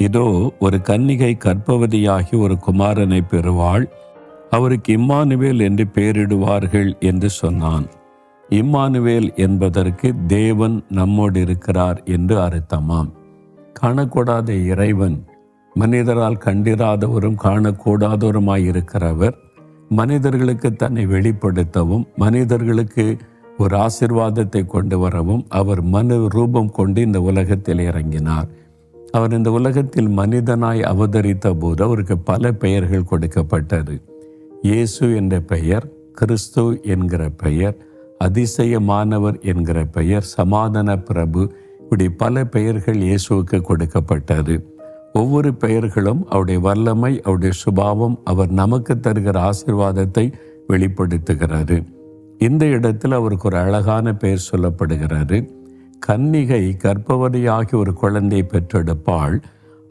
இதோ ஒரு கன்னிகை கர்ப்பவதியாகி ஒரு குமாரனை பெறுவாள், அவருக்கு இம்மானுவேல் என்று பெயரிடுவார்கள் என்று சொன்னான். இம்மானுவேல் என்பதற்கு தேவன் நம்மோடு இருக்கிறார் என்று அர்த்தமாம். காணக்கூடாத இறைவன், மனிதரால் கண்டிராதவரும் காணக்கூடாதவருமாயிருக்கிறவர், மனிதர்களுக்கு தன்னை வெளிப்படுத்தவும் மனிதர்களுக்கு ஒரு ஆசீர்வாதத்தை கொண்டு வரவும் அவர் மனு ரூபம் கொண்டு இந்த உலகத்தில் இறங்கினார். அவர் இந்த உலகத்தில் மனிதனாய் அவதரித்த போது அவருக்கு பல பெயர்கள் கொடுக்கப்பட்டது. இயேசு என்ற பெயர், கிறிஸ்து என்கிற பெயர், அதிசயமானவர் என்கிற பெயர், சமாதான பிரபு, இப்படி பல பெயர்கள் இயேசுவுக்கு கொடுக்கப்பட்டது. ஒவ்வொரு பெயர்களும் அவருடைய வல்லமை, அவருடைய சுபாவம், அவர் நமக்கு தருகிற ஆசீர்வாதத்தை வெளிப்படுத்துகிறாரு. இந்த இடத்தில் அவருக்கு ஒரு அழகான பெயர் சொல்லப்படுகிறாரு. கன்னிகை கர்ப்பவதியாகி ஒரு குழந்தையை பெற்றெடுப்பாள்,